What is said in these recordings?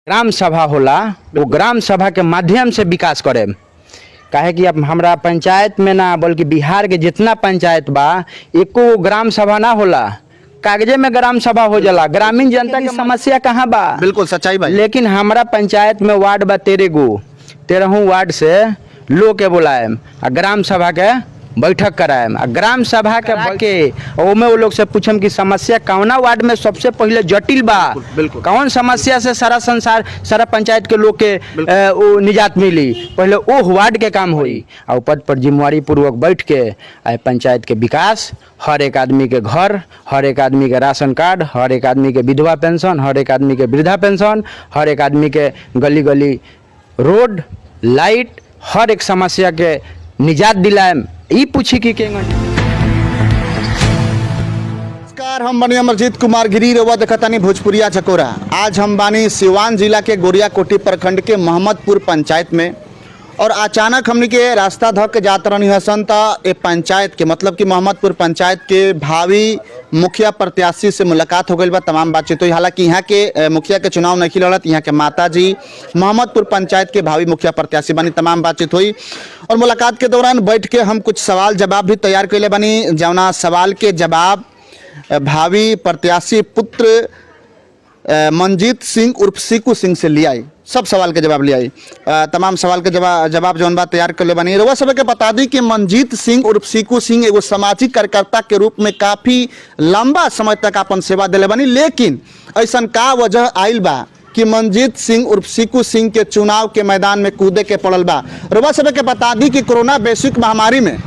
Gram सभा होला वो ग्राम सभा के माध्यम से विकास करे। काहे कि अब हमरा पंचायत में ना बल्कि बिहार के जितना पंचायत बा एको ग्राम सभा ना होला, कागजे में ग्राम सभा हो जाला। ग्रामीण जनता की समस्या कहाँ बा? बिल्कुल सच्चाई भाई। लेकिन हमारा पंचायत में वार्ड बा 13 गो, 13 वार्ड से लोग के बुलाएम आ ग्राम सभा के बैठक कराएम आ ग्राम सभा के ओमे वो लोग से पूछम कि समस्या कौना वार्ड में सबसे पहले जटिल बा, बिल्कुल। कौन समस्या से सारा संसार सारा पंचायत के लोग के वो निजात मिली, पहले वो वार्ड के काम होई और पद पर जिम्मेवारी पूर्वक बैठ के पंचायत के विकास, हर एक आदमी के घर, हर एक आदमी के राशन कार्ड, हर एक आदमी के विधवा पेंशन, हर एक आदमी के वृद्धा पेंशन, हर एक आदमी के गली गली रोड लाइट, हर एक समस्या के निजात दिलाएम। ई पूछी कि नमस्कार, हम बनी अमरजीत कुमार गिरी रउआ देखतानी भोजपुरिया चकोरा। आज हम बानी सिवान जिला के गोरियाकोठी प्रखंड के मोहम्मदपुर पंचायत में और अचानक हमनी के रास्ता धक के जात रहनी हसन त ए पंचायत के मतलब कि मोहम्मदपुर पंचायत के भावी मुखिया प्रत्याशी से मुलाकात हो गई बा, तमाम बातचीत हुई। हालांकि यहाँ के मुखिया के चुनाव नहीं लड़त, यहाँ के माता जी मोहम्मदपुर पंचायत के भावी मुखिया प्रत्याशी बनी, तमाम बातचीत हुई और मुलाकात के दौरान बैठ के हम कुछ सवाल जवाब भी तैयार कैले बनी, जौना सवाल के जवाब भावी प्रत्याशी पुत्र मनजीत सिंह उर्फ सीकू सिंह से लियाई। सब सवाल के जवाब लियाई, तमाम सवाल के जवाब जौन बात तैयार कर ले बनी। रउआ सब के बता दी कि मनजीत सिंह उर्फ सीकू सिंह एगो सामाजिक कार्यकर्ता के रूप में काफ़ी लंबा समय तक अपन सेवा दिले बनी, लेकिन ऐसन का वजह आइल बा कि मनजीत सिंह उर्फ सीकू सिंह के चुनाव के मैदान में कूदे के पड़ल बा। रउआ सब के बता दी कि कोरोना वैश्विक महामारी में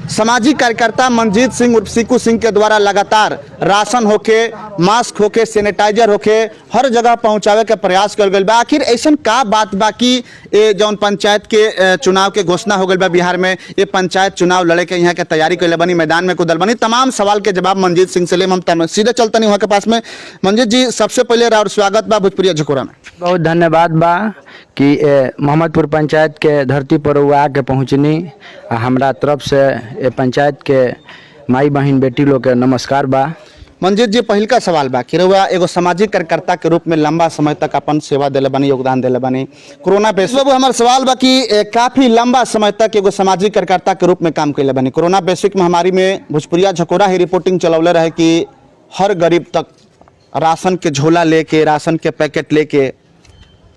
सामाजिक कार्यकर्ता मनजीत सिंह उर्फ सीकू सिंह के द्वारा लगातार राशन होके, मास्क होके, सैनिटाइजर होके हर जगह पहुंचावे के प्रयास कर गई बा। आखिर ऐसा का बात बा कि ये जौन पंचायत के चुनाव के घोषणा हो गई बा बिहार में, ये पंचायत चुनाव लड़े के यहाँ के तैयारी कर बनी, मैदान में कूदल बनी। तमाम सवाल के जवाब मनजीत सिंह से ले हम सीधे चलतनी वहाँ के पास में। मनजीत जी, सबसे पहले और स्वागत बा भोजपुरिया झकोरा में। बहुत धन्यवाद बा कि मोहम्मदपुर पंचायत के धरती पर वो आके पहुँचनी। हमरा तरफ से पंचायत के माई बहन बेटी लोग के नमस्कार बा। मनजीत जी, पहिल का सवाल बा कि रउआ एगो सामाजिक कार्यकर्ता के रूप में लंबा समय तक अपन सेवा दिले बनी, योगदान दिले बनी। कोरोना पे हमारा सवाल बा कि काफ़ी लंबा समय तक एगो सामाजिक कार्यकर्ता के रूप में काम कैले बनी। कोरोना वैश्विक महामारी में भोजपुरिया झकोरा ही रिपोर्टिंग चलौले रहे कि हर गरीब तक राशन के झोला लेके, राशन के पैकेट लेके,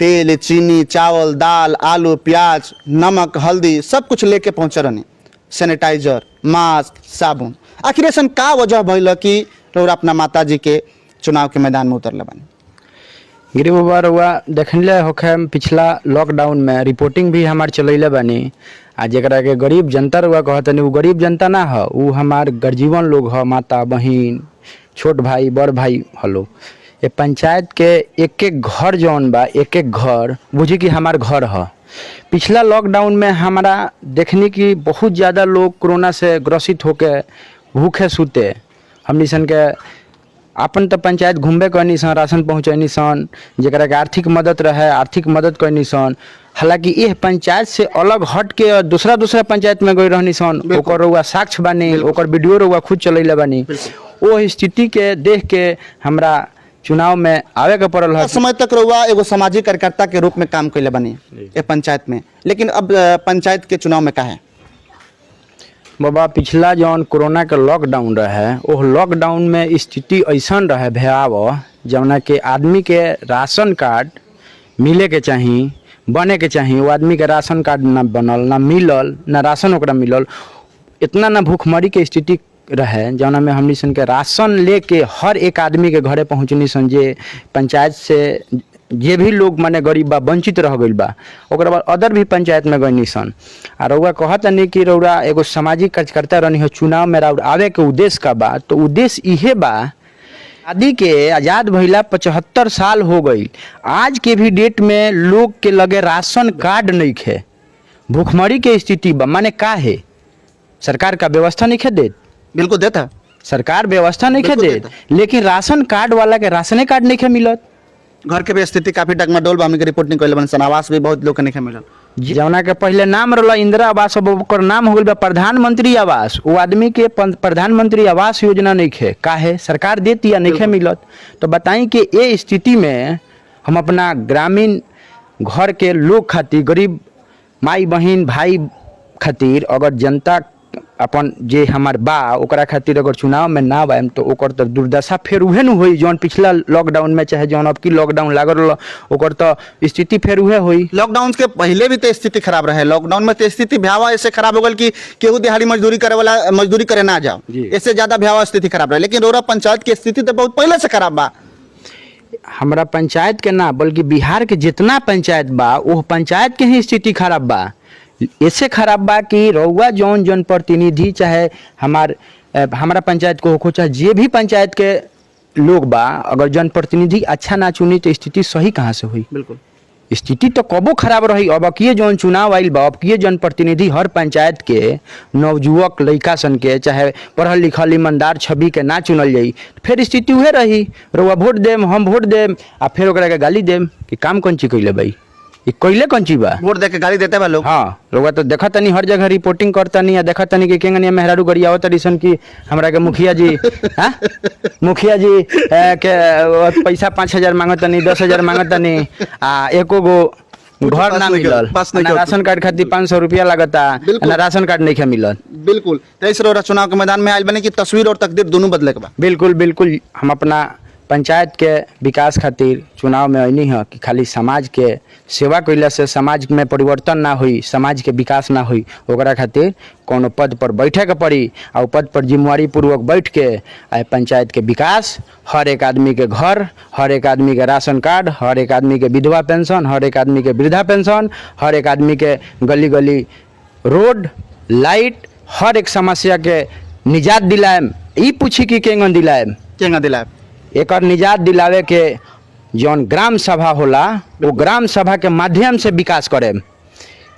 तेल, चीनी, चावल, दाल, आलू, प्याज, नमक, हल्दी सब कुछ लेके पहुँचे रहनी, सैनिटाइजर, मास्क, साबुन। आखिर ऐसा का वजह भइल कि रउआ अपना माता जी के चुनाव के मैदान में उतरले बानी? गिरी बाबा, रउआ देखले होखे पिछला लॉकडाउन में रिपोर्टिंग भी हमार चलैले बानी। आ जरा के गरीब जनता रउआ कहतनी, वो गरीब जनता ना ह, वो हमार गर्जीवन लोग ह, माता बहन, छोट भाई, बड़ भाई हलो। ये पंचायत के एक एक घर जौन बा, एक एक घर बुझी कि हमार घर ह। पिछला लॉकडाउन में हमारा देखने की बहुत ज़्यादा लोग कोरोना से ग्रसित होके भूखे सूते। हमनी सन के अपन तो पंचायत घूमबे करनी सन, राशन पहुँचैनी सन, जरा के आर्थिक मदद रहे आर्थिक मदद करनी सन। हालांकि यह पंचायत से अलग हट के दूसरा पंचायत में गई रहनी सन, ओकर रउआ साक्ष्य बानी, ओकर वीडियो रउआ खुद चलैले बानी। वो स्थिति के देख के हमरा चुनाव में आवे के पड़ल है। समय तक रउआ एगो सामाजिक कार्यकर्ता के रूप में काम कैले बनी ये पंचायत में, लेकिन अब पंचायत के चुनाव में का है बाबा? पिछला जौन कोरोना के लॉकडाउन रहे, वो लॉकडाउन में स्थिति ऐसा रहे भयावह, जौना के आदमी के राशन कार्ड मिले के चाहिए, बने के चाहिए, वो आदमी के राशन कार्ड ना बनल, ना मिलल, ना राशन ओकरा मिलल। इतना ना भूखमरी के स्थिति रहे जौना में हमनी सन के राशन लेके हर एक आदमी के घरे पहुँचनी सन। जे पंचायत से जे भी लोग माने गरीब बा, वंचित रह गई बा, ओकरा बाद अदर भी पंचायत में गई सन। आ रउआ कहत नहीं कि रउरा एगो सामाजिक कार्यकर्ता रहनी हो, चुनाव में रउरा आवे के उद्देश्य का बा, तो उद्देश्य इहे बा, आदि के आज़ाद भइला 75 साल हो गई, आज के भी डेट में लोग के लगे राशन कार्ड नहीं खे, भूखमरी के स्थिति बा। माने का है, सरकार का व्यवस्था नहीं खे देत? बिल्कुल देता सरकार व्यवस्था नहीं खे देत, लेकिन राशन कार्ड वाला के राशने कार्ड नहीं खे मिलत। घर के भी स्थिति काफी डगमडोल बा, हमनी के रिपोर्टिंग कैले बनी सन। आवास भी बहुत लोग के नहीं मिलल, जौना के पहले नाम रहला इंदिरा आवास, अब ओकर नाम हो गइल बा प्रधानमंत्री आवास। वो आदमी के प्रधानमंत्री आवास योजना नहीं खे, काहे सरकार देती या नहीं खे मिलत। तो बताई कि ये स्थिति में हम अपना ग्रामीण घर के लोग खातिर, गरीब माई बहिन भाई खातिर अगर जनता अपन जे हमार बा ओकरा खातिर अगर चुनाव में ना आएम तो ओकर तो दुर्दशा फिर उहे न होई जौन पिछला लॉकडाउन में चाहे जौन अब की लॉकडाउन लागल रहा ओकर तो स्थिति फिर उहे होई। लॉकडाउन के पहले भी तो स्थिति खराब रहे, लॉकडाउन में तो स्थिति भयावह ऐसे खराब हो गल कि केहू दिहाड़ी मजदूरी करे वाला मजदूरी करे ना जाओ, इससे ज्यादा भयावह स्थिति खराब रहे। लेकिन रोरा पंचायत की स्थिति तो बहुत पहले से खराब बा। हमारा पंचायत के ना बल्कि बिहार के जितना पंचायत बा वो पंचायत के ही स्थिति खराब बा। ऐसे खराब बा कि रउआ जौन जनप्रतिनिधि चाहे हमारा पंचायत को हो चाहे जे भी पंचायत के लोग बा, अगर जनप्रतिनिधि अच्छा ना चुनी तो स्थिति सही कहाँ से हुई? बिल्कुल स्थिति तो कबो खराब रही। अब किए जौन चुनाव आइल बा, अब किए जनप्रतिनिधि हर पंचायत के नवजुवक लड़का सन के चाहे पढ़ल लिखल ईमानदार छवि के ना चुनल जाई, फिर स्थिति उहे रही। रउआ वोट देम, हम वोट देम आ फिर ओकरा के गाली देम कि काम कौन चीज कैले भाई, ये कैले कौन चीज बा? वोट दे के गाली देते बा लोग। हाँ, रउआ तो देखा तनी हर जगह रिपोर्टिंग करता नहीं, देखा तनी कि केंगनिया मेहरारू गरिया आवत तरीसन की हमरा के मुखिया जी हाँ मुखिया जी के पैसा 5,000 मांगत तनी, 10,000 मांगत तनी आ एको गो घर ना मिलल, ना राशन कार्ड खातिर 500 रुपया लगता, ना राशन कार्ड नहीं मिलल। बिल्कुल, तेईस रोरा चुनाव के मैदान में आयल बने की तस्वीर और तकदीर दोनों बदले के बा। बिल्कुल बिल्कुल, हम अपना पंचायत के विकास खातिर चुनाव में अइनी है कि खाली समाज के सेवा कैला से समाज में परिवर्तन ना हुई, समाज के विकास ना हुई, ओकरा खातिर कोनो पद पर बैठे के पड़ी और पद पर जिम्मेवारी पूर्वक बैठ के आ पंचायत के विकास, हर एक आदमी के घर, हर एक आदमी के राशन कार्ड, हर एक आदमी के विधवा पेंशन, हर एक आदमी के वृद्धा पेंशन, हर एक आदमी के गली गली रोड लाइट, हर एक समस्या के निजात दिलाएम। ई पूछी कि केंगन दिलाएम? एकर निजात दिलावे के जौन ग्राम सभा होला वो ग्राम सभा के माध्यम से विकास करे।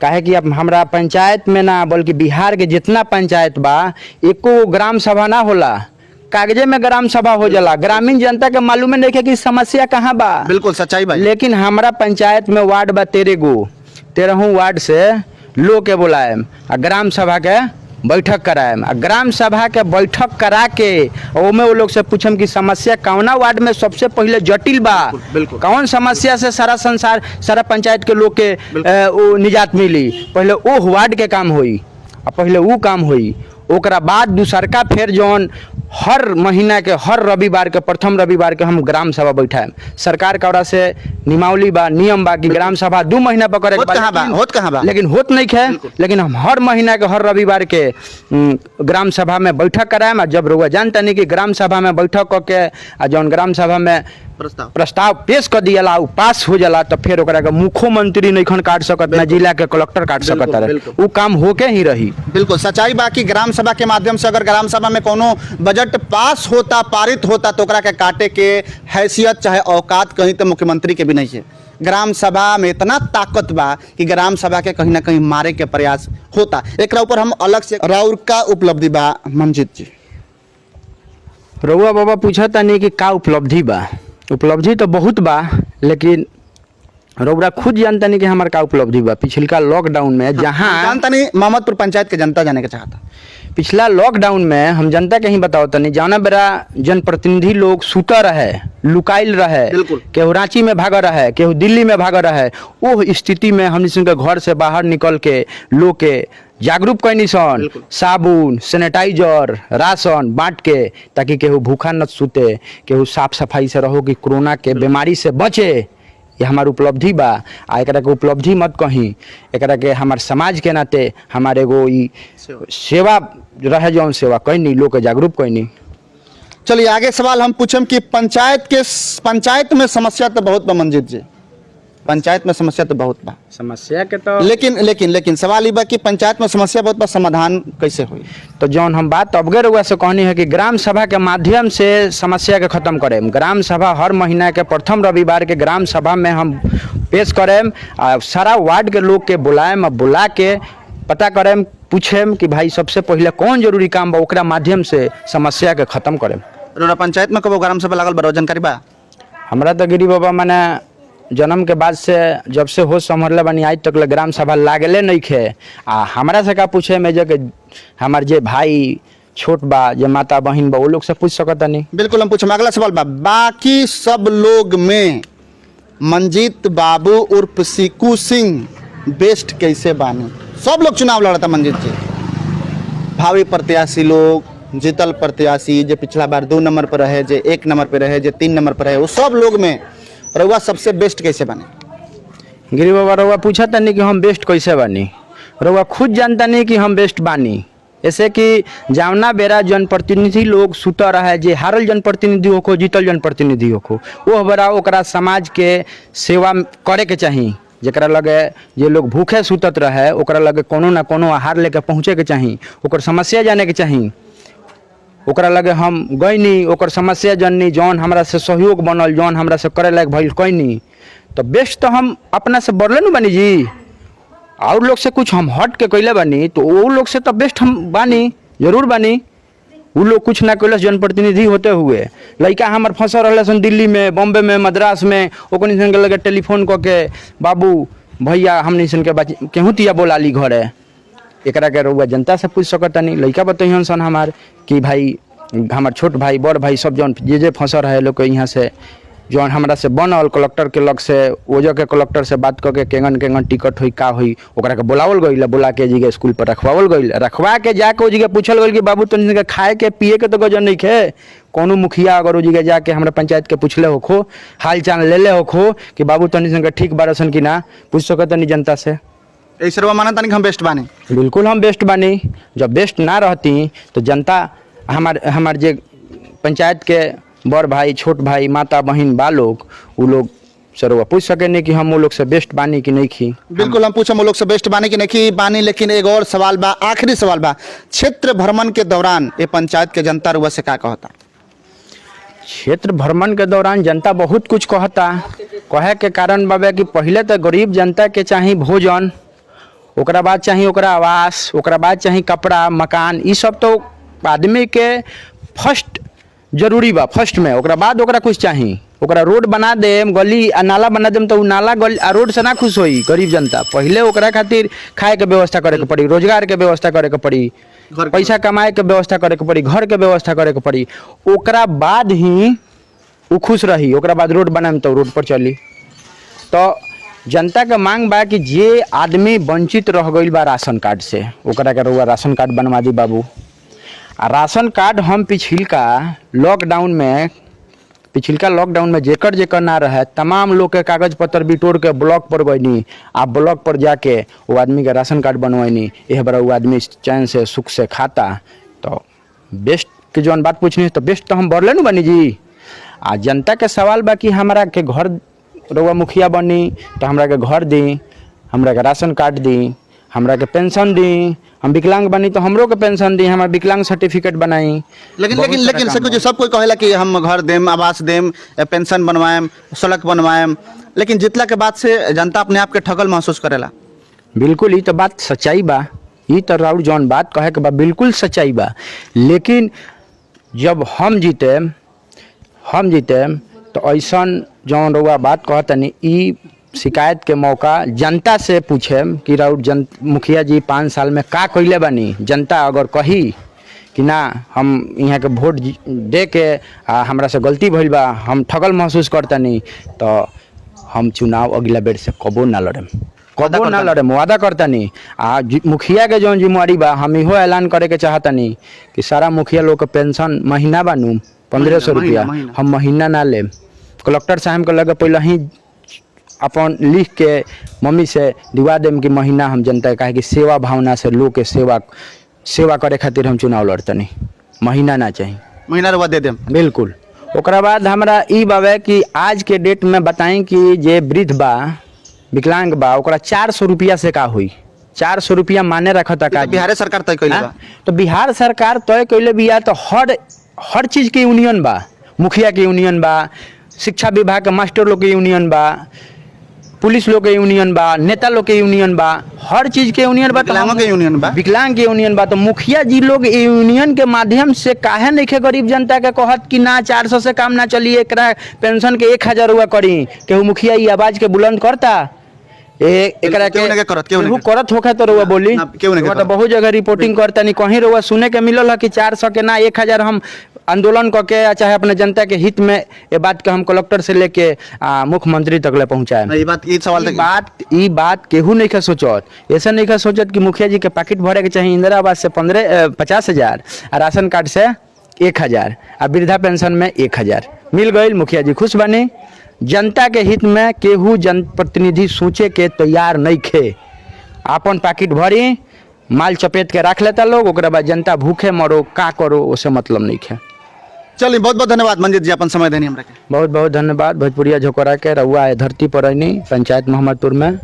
काहे कि अब हमरा पंचायत में ना बल्कि बिहार के जितना पंचायत बा एको ग्राम सभा ना होला, कागजे में ग्राम सभा हो जाला। ग्रामीण जनता के मालूम नहीं है कि समस्या कहाँ बा। बिल्कुल सच्चाई भाई। लेकिन हमारा पंचायत में वार्ड बा 13 गो, 13 वार्ड से लोग के बुलाएम आ ग्राम सभा के बैठक कराएम आ ग्राम सभा के बैठक करा के ओमे वो लोग से पूछम कि समस्या कौना वार्ड में सबसे पहले जटिल बा, कौन समस्या से सारा संसार सारा पंचायत के लोग के वो निजात मिली, पहले वो वार्ड के काम होई आ पहले वो काम होई। ओकरा बाद दूसरका फिर जौन हर महीना के हर रविवार के प्रथम रविवार के हम ग्राम सभा बैठाएम। सरकार का ओरा से नियमावली बा, नियम बा कि ग्राम सभा 2 महीना पर करे, होत कहाँ बा? लेकिन होत नहीं है। लेकिन हम हर महीना के हर रविवार के ग्राम सभा में बैठक कराएम। जब रउआ जानता नहीं कि ग्राम सभा में बैठक करके आ जौन ग्राम सभा में प्रस्ताव पेश कर दिया उ पास हो जाला तो फिर ओकरा के मुख्यमंत्री नहीं काट सकत, ना जिला के कलेक्टर काट सकत है, वो काम होके ही रही। बिल्कुल सच्चाई बा कि ग्राम सभा के माध्यम से अगर ग्राम सभा में कोनो बजट पास होता, पारित होता तो ओकरा के काटे के हैसियत चाहे औकात कहीं तो मुख्यमंत्री के भी नहीं है। ग्राम सभा में इतना ताकत बा कि ग्राम सभा के कहीं ना कहीं मारे के प्रयास होता। एकरा ऊपर हम अलग से राउर का उपलब्धि बा मंजीत जी? रउआ बाबा पूछता नहीं कि का उपलब्धि बा? उपलब्धि तो बहुत बा, लेकिन रउरा खुद जानता नहीं कि हमारे का उपलब्धि बा। पिछला लॉकडाउन में जहाँ जानता नहीं, मोहम्मदपुर पंचायत के जनता जाने के चाहता। पिछला लॉकडाउन में हम जनता के ही बताओ तनी, जाना बेरा जनप्रतिनिधि लोग सुता रहे, लुकाइल रहे, केहू रांची में भाग रहे, केहू दिल्ली में भाग रहे। वो स्थिति में हम के घर से बाहर निकल के लोग के जागरूक कैनी सन, साबुन, सैनिटाइजर, राशन बांट के, ताकि केहू भूखा न सूते, केहू साफ सफाई से रहो कि कोरोना के बीमारी से बचे। ये हमार उपलब्धि बा। आ एकरा के उपलब्धि मत कहीं, एकरा के हमार समाज के नाते हमारे एगो ई सेवा रहे जौन सेवा कैनी, लोग के जागरूक कैनी। चलिए आगे सवाल हम पूछम कि पंचायत में समस्या तो बहुत बा मंजीत जी, पंचायत में समस्या तो बहुत बा, समस्या के तो लेकिन सवाल ये बा कि पंचायत में समस्या बहुत बा, समाधान कैसे हुई? तो जौन हम बात अबगे रउआ से कहनी है कि ग्राम सभा के माध्यम से समस्या के खत्म करें। ग्राम सभा हर महीना के प्रथम रविवार के ग्राम सभा में हम पेश करें, सारा वार्ड के लोग के बुलाएम, बुला के पता करें, पूछेम कि भाई सबसे पहले कौन जरूरी काम बा, ओकरा माध्यम से समस्या के खत्म करें। पंचायत में कब ग्राम सभा लागल बा, जानकारी बा? हमरा तो गिरी बाबा माने जन्म के बाद से जब से होश संभरले बनी आज तक ग्राम सभा लागले नहीं खे। आ हमरा से का पूछे में जे हमार जे भाई छोट बा, जे माता बहन बा, वो लोग से पूछ सकता नहीं। बिल्कुल हम पूछम। अगला सवाल बा, बाकी सब लोग में मंजीत बाबू उर्फ सीकू सिंह बेस्ट कैसे बानी। सब लोग चुनाव लड़ता मंजीत जी, भावी प्रत्याशी लोग, जीतल प्रत्याशी जो पिछला बार 2 नंबर पर रहे, जो 1 नंबर पर रहे, जो 3 नंबर पर रहे, वो सब लोग में रउआ सबसे बेस्ट कैसे बने। गिरी बाबा रउआ पूछा तनी कि हम बेस्ट कैसे बानी, रउआ खुद जानता नहीं कि हम बेस्ट बानी। ऐसे कि जावना बेरा जनप्रतिनिधि लोग सुता रहे, जे हारल जनप्रतिनिधि होखो, जीतल जनप्रतिनिधि होखो, वो बेरा ओकरा समाज के सेवा करे के चाही। जरा लगे जे लोग भूखे सुतत रहे, ओकरा लगे कोनो ना कोनो आहार लेके पहुँचे के चाही, ओकर समस्या जाने के चाही। ओकरा लगे हम गईनी, ओकर समस्या जाननी, जौन हमरा से सहयोग बनल, जौन हमरा से करे लायक भइल कईनी, तो बेस्ट तो हम अपना से बढ़ले न बानी जी। और लोग से कुछ हम हट के कैले बानी तो वो लोग से तो बेस्ट हम बानी, जरूर बानी। वो लोग कुछ ना कैलस जनप्रतिनिधि होते हुए, लड़का हमार फंसल रहे सन दिल्ली में, बॉम्बे में, मद्रास में, ओकनी सन के लगे टेलीफोन कऽ के बाबू भैया हमनी सन के केहू तिया बोला ली घरे। एकरा के रउआ जनता से पूछ सकतानी, लड़का बतैहन सन हमार कि भाई हमार छोट भाई बड़ भाई सब जौन जे फंसल रहे लोग के यहाँ से जौन हमरा से बनल कलेक्टर के लग से ओजो के कलेक्टर से बात करके केंगन केंगन टिकट हुई का हुई, ओकरा के बुलावल गई, बुला के जी के स्कूल पर रखवावल गई, रखवा के जाके ओ जी के पूछल गई कि बाबू तनी के खाए के पिए के तो गजन नहीं खे। कोनो मुखिया अगर ओ जी के जाके हमरा पंचायत के पूछले होखो, हाल चाल ले होखो कि बाबू तनी के ठीक बारसन कि ना, पूछ सकतनी जनता से। ऐसे रउआ माना तानी कि हम बेस्ट बानी। बिल्कुल हम बेस्ट बानी। जब बेस्ट ना रहती तो जनता हमार जे पंचायत के बड़ भाई, छोट भाई, माता बहन बा लोग, वो लोग सर वो पूछ सके नहीं कि हम वो लोग से बेस्ट बानी कि नहीं खी। बिल्कुल हम पूछम वो लोग से बेस्ट बानी कि नहीं बानी। लेकिन एक और सवाल बा, आखिरी सवाल बा, क्षेत्र भ्रमण के दौरान ये पंचायत के जनता रुआ से क्या कहता। क्षेत्र भ्रमण के दौरान जनता बहुत कुछ कहता। कहे के कारण बाबा कि पहले तो गरीब जनता के चाही भोजन, ओकरा बाद चाही ओकरा आवास, ओकरा बाद चाही कपड़ा मकान, ये सब तो आदमी के फर्स्ट जरूरी बा, फर्स्ट में। ओकरा बाद ओकरा कुछ चाही, ओकरा रोड बना देम, गली आ नाला बना देम तो नाला गली आ रोड से ना खुश होई गरीब जनता। पहले ओकरा खातिर खाए के व्यवस्था करे के पड़ी, रोजगार के व्यवस्था करे के पड़ी, पैसा कमाए के व्यवस्था करे के पड़ी, घर के व्यवस्था करे के पड़ी, ओकरा बाद ही वो खुश रही। ओकरा बाद रोड बनाएम तो रोड पर चली। तो जनता के मांग बा कि जे आदमी वंचित रह गई बा राशन कार्ड से, ओकरा के रउआ राशन कार्ड बनवा दी बाबू। आ राशन कार्ड हम पिछिलका लॉकडाउन में जेकर ना रहे तमाम लोग के कागज पत्र बिटोर के ब्लॉक पर गईनी, आ ब्लॉक पर जाके वो आदमी के राशन कार्ड बनवाईनी। यह बड़ा वो आदमी चैन से सुख से खाता। तो बेस्ट के जौन बात पूछनी तो बेस्ट तो हम बढ़ले न बनी जी। आ जनता के सवाल बा कि हमरा के घर रउआ मुखिया बनी तो हमरा के घर दी, हमरा के राशन कार्ड दी, हमरा के पेंशन दी। हम विकलांग बनी तो हमरो के पेंशन दी, हमारा विकलांग सर्टिफिकेट बनाई। लेकिन सब कोई कहेला कि हम घर देम, आवास देम, पेंशन बनवाएम, सड़क बनवाएम, लेकिन जितला के बाद से जनता अपने आप के ठगल महसूस करेला। बिल्कुल ये तो बात सच्चाई बा, ये तो राउर जौन बात कहे के बा बिल्कुल सच्चाई बा। लेकिन जब हम जीते तो ऐसा जौन रउआ बात कहतनी, ई शिकायत के मौका जनता से पूछे कि राउर मुखिया जी 5 साल में का कइले बानी। जनता अगर कही कि ना हम यहाँ के वोट दे के हमरा से गलती भइल बा, हम ठगल महसूस करतनी, तो हम चुनाव अगला बेर से कबो ना लड़ेम, वादा करतनी। आ मुखिया के जौन जिम्मेवारी बा, हम इहो ऐलान करे के चाहतनी कि सारा मुखिया लोग के पेंशन महीना बानू 1500 रुपया, हम महीना ना लेम। कलेक्टर साहब के लगे पहले ही अपन लिख के मम्मी से दिवा देम कि महीना हम जनता कहे कि सेवा भावना से लोग के सेवा करे खातिर हम चुनाव लड़तनी, महीना ना चाहिए, महीना रुआ दे देम। बिल्कुल। ओकरा बाद हमरा ई बावे कि आज के डेट में बताएं कि जे वृद्ध बा, विकलांग बा, ओकरा 400 रुपया से का हुई। 400 रुपया माने रखता का बिहार सरकार तय कइले बा। तो बिहार सरकार तय कइले बिया तो हर चीज के यूनियन बा, मुखिया के यूनियन बा, शिक्षा विभाग के मास्टर लोग के यूनियन बा, पुलिस लोग के यूनियन बा, नेता लोग के यूनियन बा, हर चीज के यूनियन बा, विकलांग के यूनियन बा, विकलांग के यूनियन बा। तो मुखिया जी लोग यूनियन के माध्यम से काहे नहीं खे गरीब जनता के कहत कि ना 400 से काम ना चलिए, एकरा पेंशन के 1000 रुपया करी। केहू मुखिया ये आवाज के बुलंद करता, एकरा के करत होखे तो रुआ बोली। तो बहुत जगह रिपोर्टिंग करता नहीं, कहीं रुआ सुने के मिलल है कि 400 के ना 1000 हम आंदोलन करके या चाहे अपने जनता के हित में ये बात के हम कलेक्टर से लेके मुख्यमंत्री तक ले पहुँचाए। ये सवाल ई बात केहू नहीं खा सोचत, ऐसा नहीं खा सोचत कि मुखिया जी के पैकेट भरे के चाहिए इंदिरा आवास से 50,000 और राशन कार्ड से 1,000 और वृद्धा पेंशन में 1,000 मिल गई। मुखिया जी खुश बनी। जनता के हित में केहू जनप्रतिनिधि सोचे के तैयार नहीं खे। अपन पैकेट भरी माल चपेट के रख लेता लोग, ओकरा बाद जनता भूखे मरो का करो उसे मतलब नहीं खे। चलिए बहुत बहुत धन्यवाद मंजीत जी अपन समय देनी हमरा के। बहुत बहुत धन्यवाद। भोजपुरिया झोकरा के रउआ धरती पर रहनी पंचायत मोहम्मदपुर में,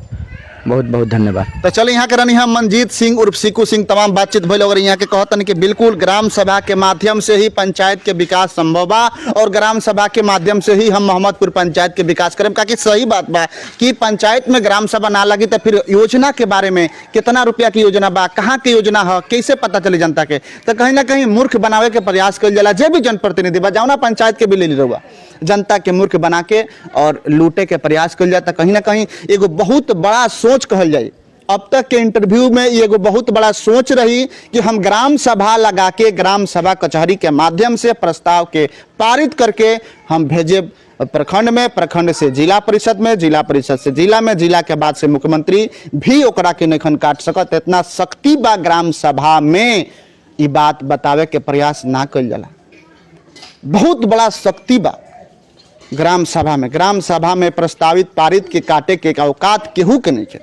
बहुत बहुत धन्यवाद। तो चलिए यहाँ के रहनी हम मंजीत सिंह उर्फ सीकू सिंह तमाम बातचीत भइल और यहाँ के कहतन कि बिल्कुल ग्राम सभा के माध्यम से ही पंचायत के विकास संभव बा और ग्राम सभा के माध्यम से ही हम मोहम्मदपुर पंचायत के विकास करें। काकि सही बात बा कि पंचायत में ग्राम सभा ना लगी तो फिर योजना के बारे में कितना रुपया की योजना बा, कहाँ की योजना है, कैसे पता चली जनता के। तो कहीं ना कहीं मूर्ख बनावे के प्रयास कल जाला। जे भी जनप्रतिनिधि बा जाओ ना पंचायत के भी ले रहुआ, जनता के मूर्ख बना के और लूटे के प्रयास कल जाता। कहीं ना कहीं एगो बहुत बड़ा सोच कहल जाए। अब तक के इंटरव्यू में एगो बहुत बड़ा सोच रही कि हम ग्राम सभा लगा के ग्राम सभा कचहरी के माध्यम से प्रस्ताव के पारित करके हम भेजे प्रखंड में, प्रखंड से जिला परिषद में, जिला परिषद से जिला में, जिला के बाद से मुख्यमंत्री भी ओकरा के नखन काट सकत। इतना शक्ति बा ग्राम सभा में, ये बात बतावे के प्रयास ना कल जाला। बहुत बड़ा शक्ति बा ग्राम सभा में। ग्राम सभा में प्रस्तावित पारित के काटे के औकात केहू के नहीं है।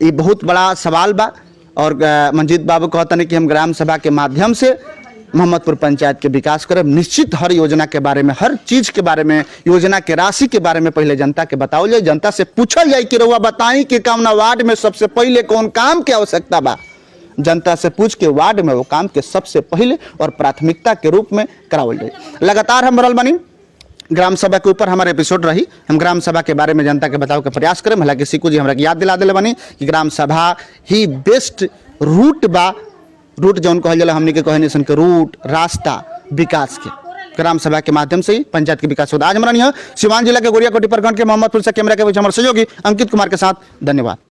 ये बहुत बड़ा सवाल बा और मंजीत बाबू कहते हैं कि हम ग्राम सभा के माध्यम से मोहम्मदपुर पंचायत के विकास करें। निश्चित हर योजना के बारे में, हर चीज के बारे में, योजना के राशि के बारे में पहले जनता के बताओ जाए, जनता से पूछल जाए कि रउआ बताई कि कामना वार्ड में सबसे पहले कौन काम की आवश्यकता बा। जनता से पूछ के वार्ड में वो काम के सबसे पहले और प्राथमिकता के रूप में करावल जाए। लगातार हम बनल बनी ग्राम सभा के ऊपर हमारे एपिसोड रही। हम ग्राम सभा के बारे में जनता के बताओ के प्रयास करें। हालांकि सीकू जी हमरा याद दिला दिले बनी कि ग्राम सभा ही बेस्ट रूट बा। रूट जौन कहल जाला हमनी के कहने सन के रूट रास्ता विकास के ग्राम सभा के माध्यम से ही पंचायत के विकास होता। आज हमारा सिवान जिला के गोरियाकोटी प्रखंड के मोहम्मदपुर से कैमरा के बीच हमारे सहयोगी अंकित कुमार के साथ धन्यवाद।